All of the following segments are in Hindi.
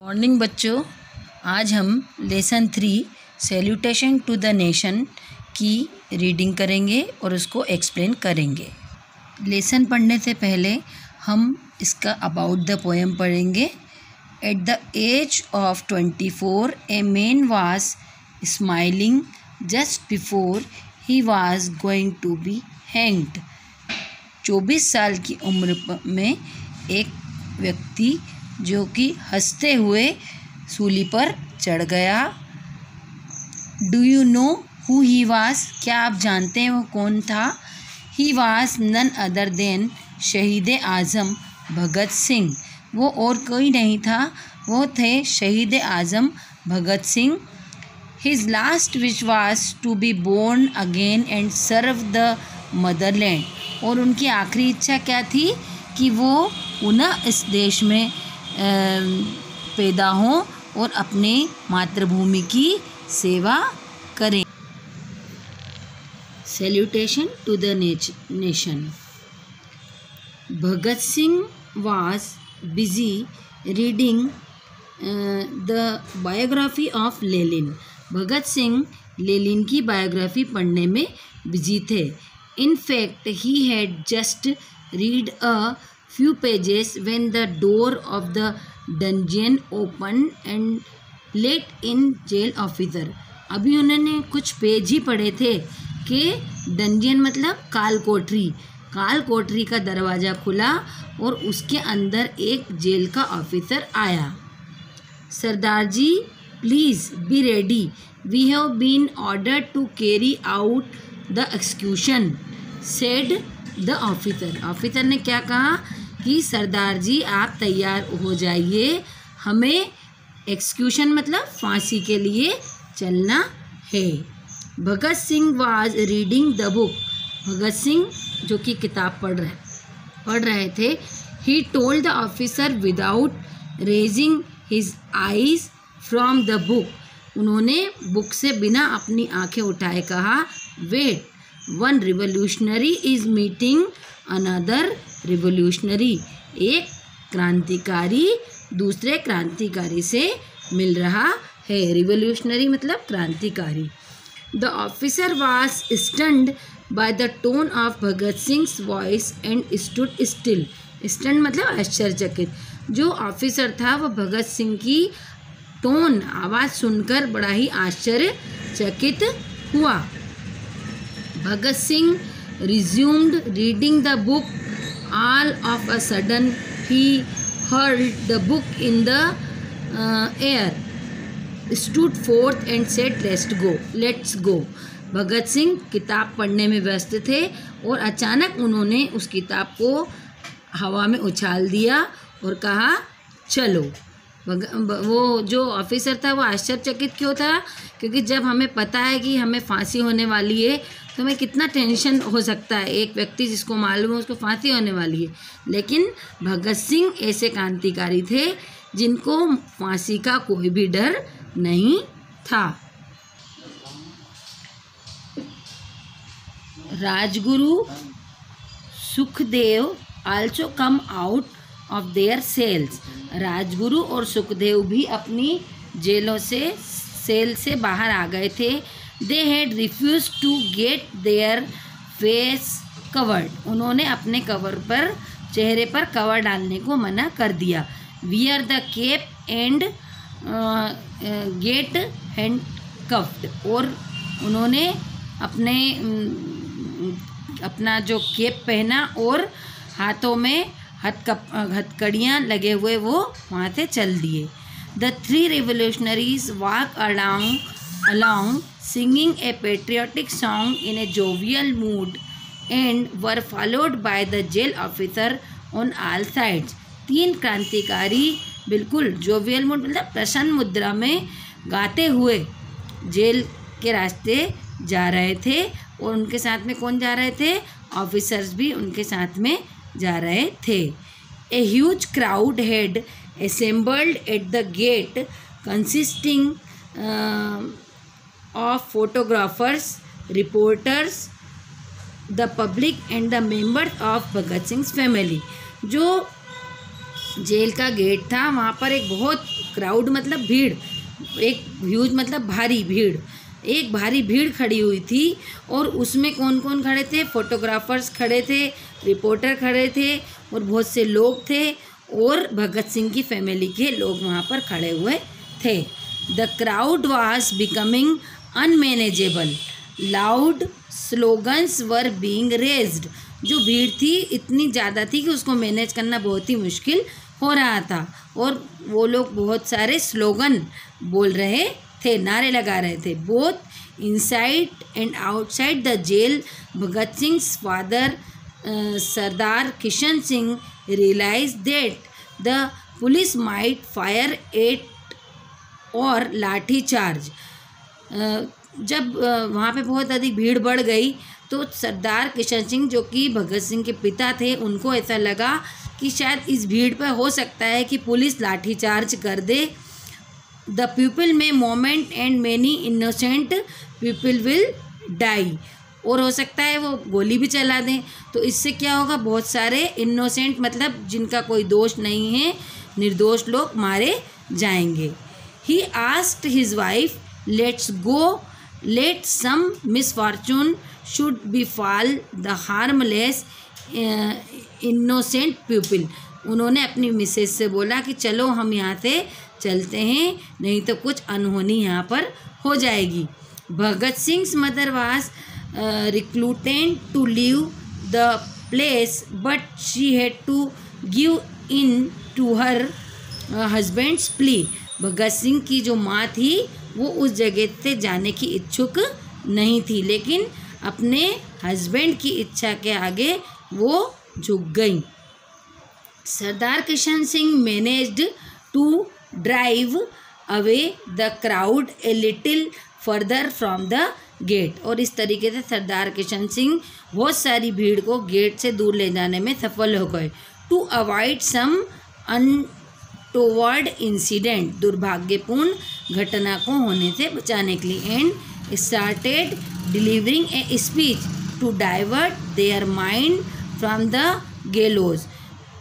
मॉर्निंग बच्चों, आज हम lesson 3 salutation to the nation की रीडिंग करेंगे और उसको एक्सप्लेन करेंगे। लेसन पढ़ने से पहले हम इसका अबाउट द पोएम पढ़ेंगे। At the age of 24 a man was smiling just before he was going to be hanged. 24 साल की उम्र में एक व्यक्ति जो कि हंसते हुए सूली पर चढ़ गया। Do you know who he was? क्या आप जानते हैं वो कौन था? He was none other than Shaheed आज़म भगत सिंह। वो और कोई नहीं था, वो थे शहीद आज़म Bhagat Singh. His last wish was to be born again and serve the motherland. और उनकी आखिरी इच्छा क्या थी कि वो पुनः इस देश में पैदा हों और अपने मातृभूमि की सेवा करें। Salutation to the nation. Bhagat Singh was busy reading the biography of Lenin. Bhagat Singh Lenin की बायोग्राफी पढ़ने में बिजी थे। In fact, he had just read a few pages when the door of the dungeon opened and let in jail officer। अभी उन्होंने कुछ पेज ही पढ़े थे कि डंजियन मतलब काल कोठरी का दरवाज़ा खुला और उसके अंदर एक जेल का ऑफिसर आया। Sardar ji, please be ready, we have been ordered to carry out the execution, said the officer. Officer ने क्या कहा कि सरदार जी आप तैयार हो जाइए, हमें एक्सक्यूशन मतलब फांसी के लिए चलना है। Bhagat Singh was reading the book. Bhagat Singh जो कि किताब पढ़ रहे थे। He told the officer without raising his eyes from the book. उन्होंने बुक से बिना अपनी आंखें उठाए कहा, wait, one revolutionary is meeting another revolutionary. एक क्रांतिकारी दूसरे क्रांतिकारी से मिल रहा है। रिवोल्यूशनरी मतलब क्रांतिकारी। The officer was stunned by the tone of Bhagat sings voice and stood still. Stunned मतलब आश्चर्यचकित। जो ऑफिसर था वो भगत सिंह की टोन आवाज़ सुनकर बड़ा ही आश्चर्यचकित हुआ। Bhagat Singh resumed reading the book. All of a sudden he hurled the book in the air, stood forth and said, let's go. Bhagat Singh किताब पढ़ने में व्यस्त थे और अचानक उन्होंने उस किताब को हवा में उछाल दिया और कहा, चलो। वो जो ऑफिसर था वो आश्चर्यचकित क्यों था? क्योंकि जब हमें पता है कि हमें फांसी होने वाली है तो हमें कितना टेंशन हो सकता है। एक व्यक्ति जिसको मालूम है उसको फांसी होने वाली है, लेकिन भगत सिंह ऐसे क्रांतिकारी थे जिनको फांसी का कोई भी डर नहीं था। Rajguru Sukhdev also come out of their cells. Rajguru और सुखदेव भी अपनी जेलों से सेल से बाहर आ गए थे। They had refuse to get their face covered. उन्होंने अपने चेहरे पर कवर डालने को मना कर दिया। Wear the cap and get handcuffed. और उन्होंने अपना जो केप पहना और हाथों में हथकड़ियाँ लगे हुए वो वहाँ से चल दिए। The 3 revolutionaries walk along singing a patriotic song in a jovial mood and were followed by the jail officer on all sides। 3 क्रांतिकारी बिल्कुल जोवियल मूड मतलब प्रसन्न मुद्रा में गाते हुए जेल के रास्ते जा रहे थे। और उनके साथ में कौन जा रहे थे? ऑफिसर्स भी उनके साथ में जा रहे थे। A huge crowd had assembled at the gate consisting of photographers, reporters, the public and the members of Bhagat Singh's family। जो जेल का गेट था वहाँ पर एक बहुत क्राउड मतलब भीड़, एक ह्यूज मतलब भारी भीड़, एक भारी भीड़ खड़ी हुई थी और उसमें कौन कौन खड़े थे? फोटोग्राफर्स खड़े थे, रिपोर्टर खड़े थे और बहुत से लोग थे और भगत सिंह की फैमिली के लोग वहाँ पर खड़े हुए थे। The crowd was becoming unmanageable, loud slogans were being raised. जो भीड़ थी इतनी ज़्यादा थी कि उसको मैनेज करना बहुत ही मुश्किल हो रहा था और वो लोग बहुत सारे स्लोगन बोल रहे थे, नारे लगा रहे थे। Both inside and outside the jail, Bhagat Singh's father Sardar Kishan Singh realise that the police might fire at और लाठी चार्ज। जब वहाँ पे बहुत अधिक भीड़ बढ़ गई तो सरदार किशन सिंह जो कि भगत सिंह के पिता थे, उनको ऐसा लगा कि शायद इस भीड़ पर हो सकता है कि पुलिस लाठी चार्ज कर दे। The people may moment and many innocent people will die, और हो सकता है वो गोली भी चला दें। तो इससे क्या होगा? बहुत सारे इनोसेंट मतलब जिनका कोई दोष नहीं है, निर्दोष लोग मारे जाएंगे। He asked his wife, let's go, let some misfortune should befall the harmless innocent people. उन्होंने अपनी मिसेज से बोला कि चलो हम यहाँ से चलते हैं, नहीं तो कुछ अनहोनी यहाँ पर हो जाएगी। Bhagat Singh's mother was reclutant to leave the place, but she had to give in to her husband's plea. Bhagat Singh की जो माँ थी वो उस जगह से जाने की इच्छुक नहीं थी, लेकिन अपने हस्बैंड की इच्छा के आगे वो झुक गई। Sardar Kishan Singh managed to drive away the crowd a little further from the gate, और इस तरीके से सरदार किशन सिंह बहुत सारी भीड़ को गेट से दूर ले जाने में सफल हो गए। To avoid some untoward incident, दुर्भाग्यपूर्ण घटना को होने से बचाने के लिए। And started delivering a speech to divert their mind from the gallows,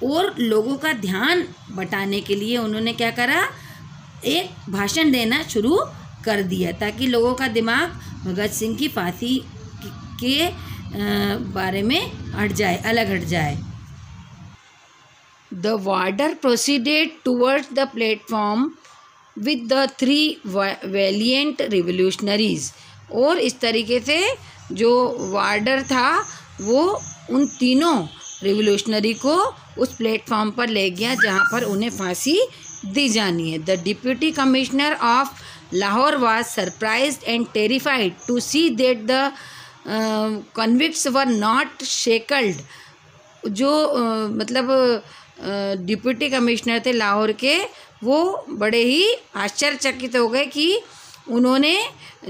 और लोगों का ध्यान बटाने के लिए उन्होंने क्या करा? एक भाषण देना शुरू कर दिया ताकि लोगों का दिमाग भगत सिंह की फांसी के बारे में हट जाए, अलग हट जाए। The warder proceeded towards the platform with the 3 valiant revolutionaries, और इस तरीके से जो वार्डर था वो उन तीनों रिवोल्यूशनरी को उस प्लेटफॉर्म पर ले गया जहाँ पर उन्हें फांसी दी जानी है। The deputy commissioner of Lahore was surprised and terrified to see that the convicts were not shackled. जो मतलब डिप्यूटी कमिश्नर थे लाहौर के, वो बड़े ही आश्चर्यचकित हो गए कि उन्होंने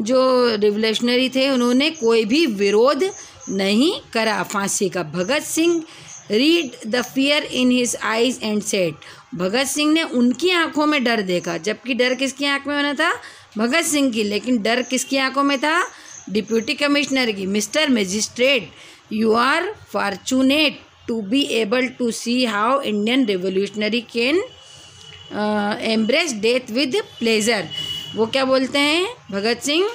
जो रिवोल्यूशनरी थे उन्होंने कोई भी विरोध नहीं करा फांसी का। Bhagat Singh read the fear in his eyes and said, Bhagat Singh ने उनकी आंखों में डर देखा, जबकि डर किसकी आंख में बना था? भगत सिंह की, लेकिन डर किसकी आंखों में था? डिप्यूटी कमिश्नर की। Mister magistrate, you are fortunate to be able to see how Indian revolutionary can embrace death with pleasure. वो क्या बोलते हैं भगत सिंह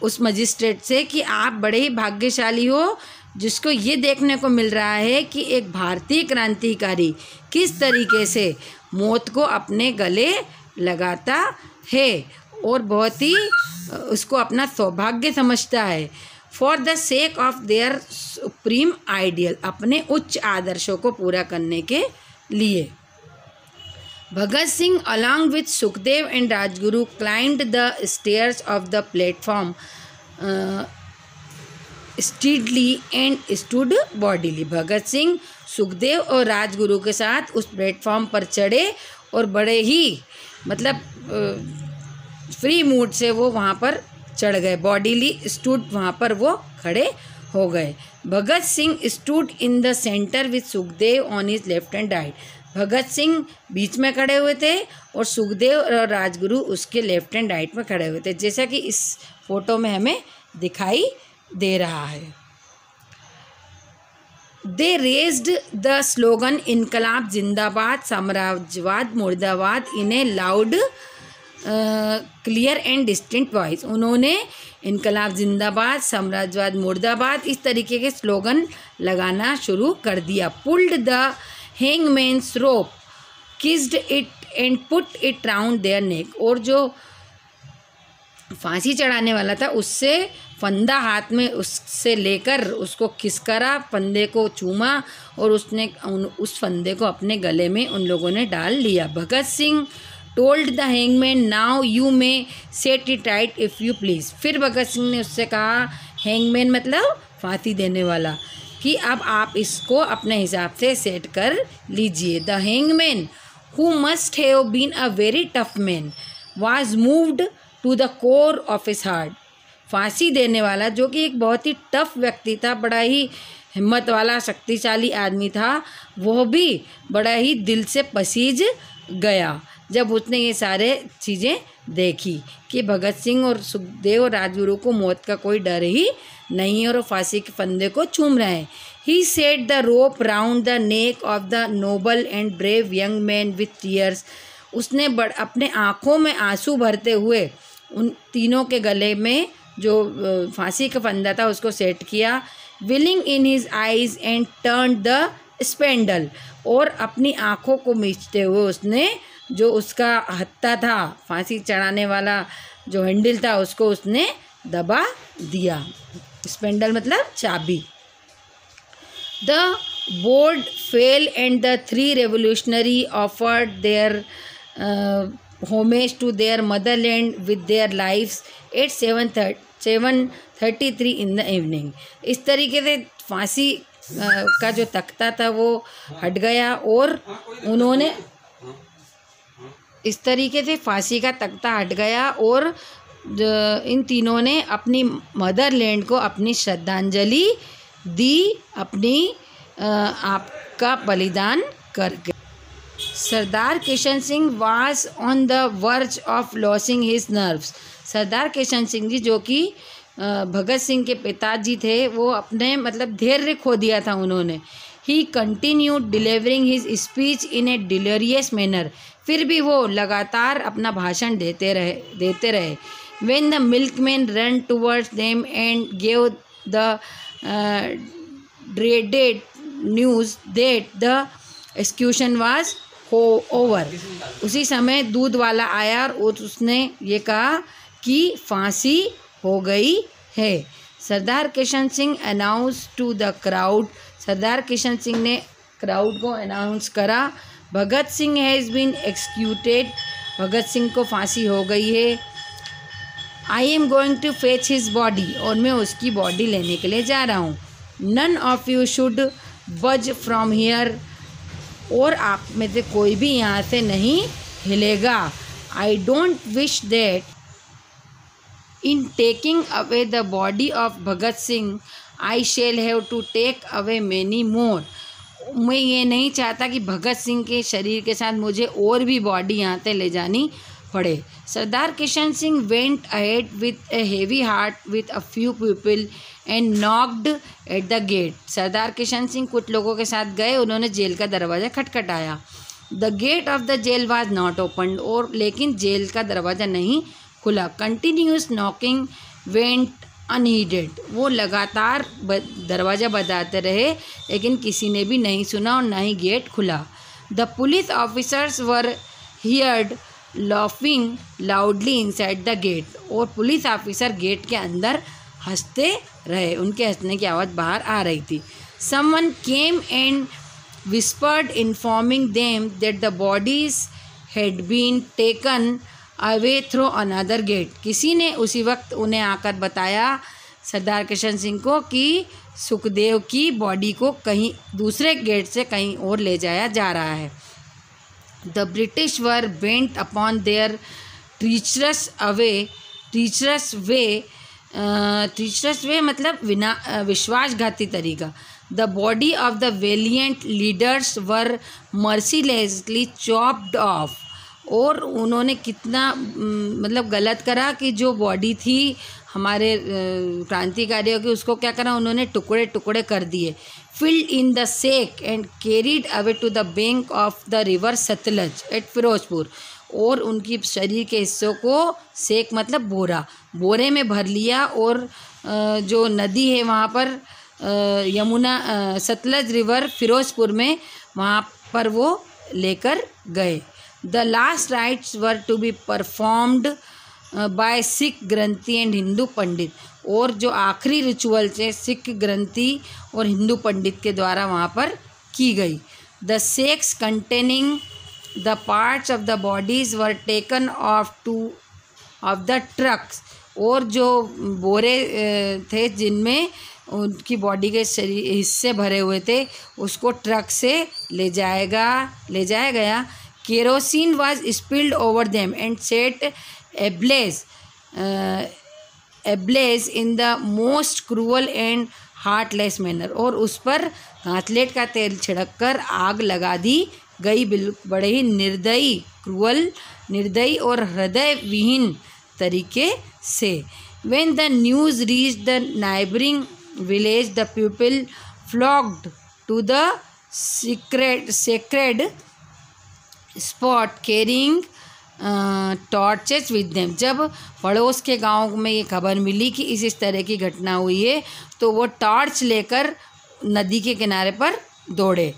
उस मजिस्ट्रेट से कि आप बड़े ही भाग्यशाली हो जिसको ये देखने को मिल रहा है कि एक भारतीय क्रांतिकारी किस तरीके से मौत को अपने गले लगाता है और बहुत ही उसको अपना सौभाग्य समझता है। For the sake of their supreme ideal, अपने उच्च आदर्शों को पूरा करने के लिए। Bhagat Singh along with Sukhdev and Rajguru climbed the stairs of the platform steadily and stood boldly. Bhagat Singh Sukhdev और राजगुरु के साथ उस प्लेटफॉर्म पर चढ़े और बड़े ही मतलब फ्री मूड से वो वहाँ पर चढ़ गए। बॉडीली स्टूड, वहाँ पर वो खड़े हो गए। Bhagat Singh stood in the centre with Sukhdev on his left and right. Bhagat Singh बीच में खड़े हुए थे और सुखदेव और राजगुरु उसके लेफ्ट एंड राइट में खड़े हुए थे, जैसा कि इस फोटो में हमें दिखाई दे रहा है। दे रेज्ड द स्लोगन इनकलाब जिंदाबाद साम्राज्यवाद मुर्दाबाद in a loud clear and distinct voice. उन्होंने इनकलाब जिंदाबाद साम्राज्यवाद मुर्दाबाद इस तरीके के स्लोगन लगाना शुरू कर दिया। Pulled the hangman's rope kissed it and put it round their neck. और जो फांसी चढ़ाने वाला था उससे फंदा हाथ में उससे लेकर उसको किस करा, फंदे को चूमा और उसने उस फंदे को अपने गले में उन लोगों ने डाल लिया। Bhagat Singh told the hangman now you may set it right if you please. फिर भगत सिंह ने उससे कहा, हैंगमैन मतलब फांसी देने वाला, कि अब आप इसको अपने हिसाब से सेट कर लीजिए। The hangman who must have been a very tough man was moved to the core of his heart. फांसी देने वाला जो कि एक बहुत ही टफ व्यक्ति था, बड़ा ही हिम्मत वाला शक्तिशाली आदमी था, वह भी बड़ा ही दिल से पसीज गया जब उसने ये सारे चीज़ें देखी कि भगत सिंह और सुखदेव और राजगुरु को मौत का कोई डर ही नहीं और वो फांसी के फंदे को चूम रहे हैं। He set the rope round the neck of the noble and brave young man with tears. उसने अपने आँखों में आंसू भरते हुए उन तीनों के गले में जो फांसी का फंदा था उसको सेट किया। Willing in his eyes and turn the spindle. और अपनी आँखों को मीचते हुए उसने जो उसका हत्था था, फांसी चढ़ाने वाला जो हैंडल था, उसको उसने दबा दिया। स्पेंडल मतलब चाबी। The board fell and the three revolutionary offered their homage to their motherland with their lives at 7:33 in the evening। इस तरीके से फांसी का जो तख्ता था वो हट गया और उन्होंने इस तरीके से फांसी का तख्ता हट गया और इन तीनों ने अपनी मदरलैंड को अपनी श्रद्धांजलि दी, अपनी आपका बलिदान करके। Sardar Kishan Singh was on the verge of losing his nerves. Sardar Kishan Singh ji जो कि भगत सिंह के पिताजी थे, वो अपने मतलब धैर्य खो दिया था उन्होंने। ही continued delivering his speech in A delirious manner. फिर भी वो लगातार अपना भाषण देते रहे। When the milkman run towards them and gave the dreaded news that the execution was over. उसी समय दूध वाला आया और उसने ये कहा कि फांसी हो गई है। Sardar Kishan Singh announce to the crowd. Sardar Kishan Singh ने क्राउड को अनाउंस करा, Bhagat Singh has been executed. Bhagat Singh को फांसी हो गई है। I am going to fetch his body. और मैं उसकी बॉडी लेने के लिए जा रहा हूँ। None of you should budge from here. और आप में से कोई भी यहाँ से नहीं हिलेगा। I don't wish that in taking away the body of Bhagat Singh I shall have to take away many more. मैं ये नहीं चाहता कि भगत सिंह के शरीर के साथ मुझे और भी बॉडी यहाँ से ले जानी पड़े। Sardar Kishan Singh went ahead with a heavy heart with a few people and knocked at the gate. Sardar Kishan Singh कुछ लोगों के साथ गए, उन्होंने जेल का दरवाज़ा खटखटाया। The gate of the jail was not open. और लेकिन जेल का दरवाज़ा नहीं खुला। Continuous knocking went unheeded. वो लगातार दरवाज़ा बजाते रहे लेकिन किसी ने भी नहीं सुना और ना ही गेट खुला। The police officers were heard laughing loudly inside the gate. और पुलिस ऑफिसर गेट के अंदर हंसते रहे, उनके हंसने की आवाज़ बाहर आ रही थी। Someone came and whispered informing them that the bodies had been taken away through another gate. किसी ने उसी वक्त उन्हें आकर बताया सरदार किशन सिंह को कि सुखदेव की बॉडी को कहीं दूसरे गेट से कहीं और ले जाया जा रहा है। The British were bent upon their treacherous way मतलब विश्वासघाती तरीका। The body of the valiant leaders were mercilessly chopped off. और उन्होंने कितना मतलब गलत करा कि जो बॉडी थी हमारे क्रांतिकारियों की, उसको क्या करा उन्होंने, टुकड़े टुकड़े कर दिए। Filled in the sack and carried away to the bank of the river Sutlej at Ferozepur. और उनकी शरीर के हिस्सों को, सेक मतलब बोरा, बोरे में भर लिया और जो नदी है वहाँ पर यमुना सतलज रिवर फिरोजपुर में, वहाँ पर वो लेकर गए। The last rites were to be performed by Sikh granthi and Hindu pandit. और जो आखिरी रिचुअल थे सिख ग्रंथी और हिंदू पंडित के द्वारा वहाँ पर की गई। The sex containing the parts of the bodies were taken of the trucks. और जो बोरे थे जिनमें उनकी बॉडी के शरीर हिस्से भरे हुए थे, उसको ट्रक से ले जाया गया। Kerosene was spilled over them and set ablaze in the most cruel and heartless manner। और उस पर घातलेट का तेल छिड़ककर आग लगा दी गई, बड़े ही निर्दयी और हृदय विहीन तरीके से। When the news reached the neighboring village, the people flocked to the sacred spot carrying torches with them. जब पड़ोस के गांव में ये खबर मिली कि इस तरह की घटना हुई है, तो वो टॉर्च लेकर नदी के किनारे पर दौड़े।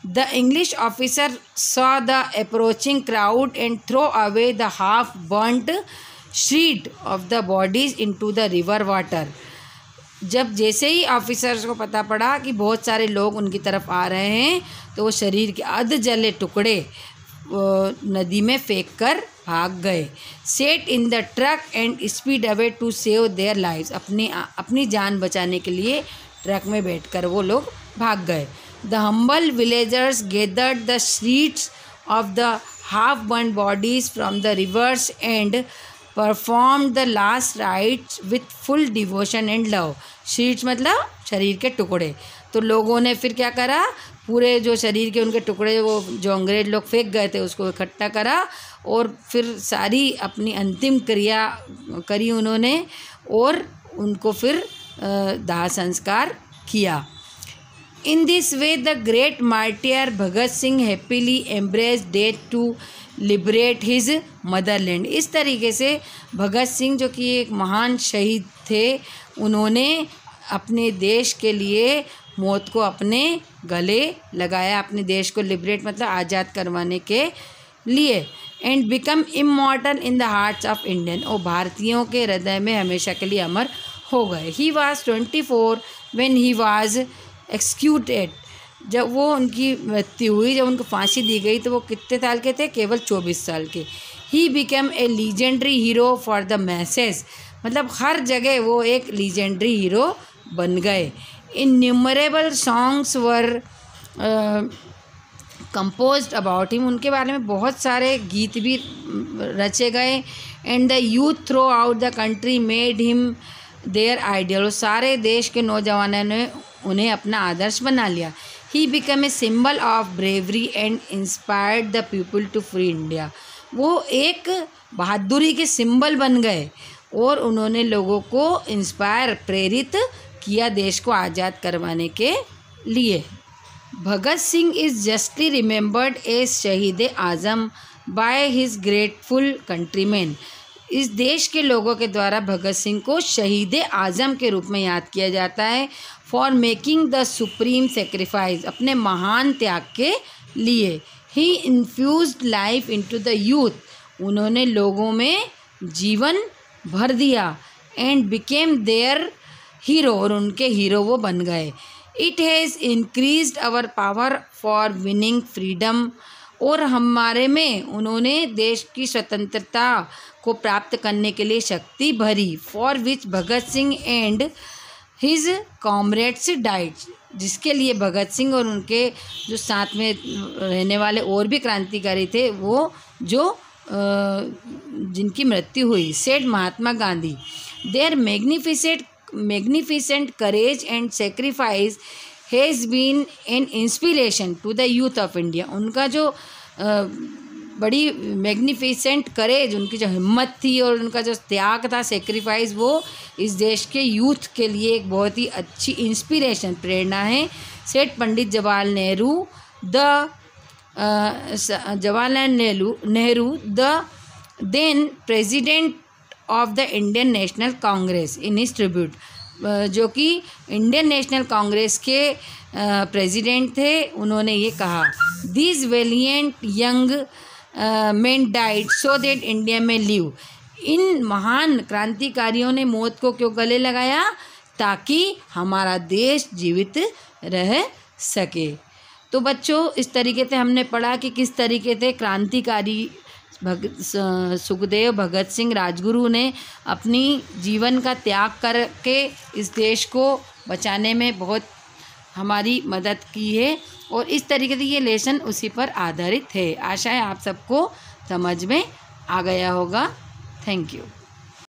The English officer saw the approaching crowd and throw away the half burned sheet of the bodies into the river water. जब जैसे ही ऑफिसर्स को पता पड़ा कि बहुत सारे लोग उनकी तरफ आ रहे हैं, तो वो शरीर के अध जले टुकड़े नदी में फेंक कर भाग गए। Set in the truck and speed away to save their lives. अपनी जान बचाने के लिए ट्रक में बैठकर वो लोग भाग गए। The humble villagers gathered the sheets of the half burn bodies from the reverse and perform the last rights with full devotion and love. Sheets मतलब शरीर के टुकड़े। तो लोगों ने फिर क्या करा, पूरे जो शरीर के उनके टुकड़े वो जो अंग्रेज लोग फेंक गए थे उसको इकट्ठा करा और फिर सारी अपनी अंतिम क्रिया करी उन्होंने और उनको फिर दाह संस्कार किया। In this way the great martyr Bhagat Singh happily embrace death to liberate his motherland. इस तरीके से भगत सिंह जो कि एक महान शहीद थे, उन्होंने अपने देश के लिए मौत को अपने गले लगाया, अपने देश को लिबरेट मतलब आज़ाद करवाने के लिए। And become immortal in the hearts of Indian. और भारतीयों के हृदय में हमेशा के लिए अमर हो गए। He was 24 when he was executed. जब वो उनकी मृत्यु हुई, जब उनको फांसी दी गई, तो वो कितने साल के थे, केवल 24 साल के। He become a legendary hero for the masses. मतलब हर जगह वो एक लीजेंडरी हीरो बन गए। Innumerable songs were composed about him. उनके बारे में बहुत सारे गीत भी रचे गए। And the youth throughout the country made him their ideal. सारे देश के नौजवानों ने उन्हें अपना आदर्श बना लिया। He become a symbol of bravery and inspired the people to free India. वो एक बहादुरी के सिंबल बन गए और उन्होंने लोगों को प्रेरित किया देश को आज़ाद करवाने के लिए। Bhagat Singh is justly remembered as Shaheed Azam by his grateful countryman. इस देश के लोगों के द्वारा भगत सिंह को शहीद आज़म के रूप में याद किया जाता है। For making the supreme sacrifice, अपने महान त्याग के लिए। He infused life into the youth. उन्होंने लोगों में जीवन भर दिया। एंड बिकेम देयर हीरो, और उनके हीरो वो बन गए। It has increased our power for winning freedom. और हमारे में उन्होंने देश की स्वतंत्रता को प्राप्त करने के लिए शक्ति भरी। For which Bhagat Singh and his comrades died. जिसके लिए भगत सिंह और उनके जो साथ में रहने वाले और भी क्रांतिकारी थे, वो जो जिनकी मृत्यु हुई। Said Mahatma Gandhi, their magnificent courage and sacrifice has been an inspiration to the youth of India। उनका जो बड़ी मैग्निफिसेंट करेज, उनकी जो हिम्मत थी और उनका जो त्याग था, सेक्रीफाइस, वो इस देश के यूथ के लिए एक बहुत ही अच्छी इंस्पिरेशन, प्रेरणा है। Said Pandit Jawaharlal Nehru the then president of the Indian National Congress in his tribute, जो कि इंडियन नेशनल कांग्रेस के प्रेसिडेंट थे। उन्होंने ये कहा, these valiant young main died so that India में लिव। इन महान क्रांतिकारियों ने मौत को क्यों गले लगाया? ताकि हमारा देश जीवित रह सके। तो बच्चों, इस तरीके से हमने पढ़ा कि किस तरीके से क्रांतिकारी सुखदेव भगत सिंह राजगुरु ने अपनी जीवन का त्याग करके इस देश को बचाने में बहुत हमारी मदद की है, और इस तरीके से ये लेसन उसी पर आधारित है। आशा है आप सबको समझ में आ गया होगा। Thank you.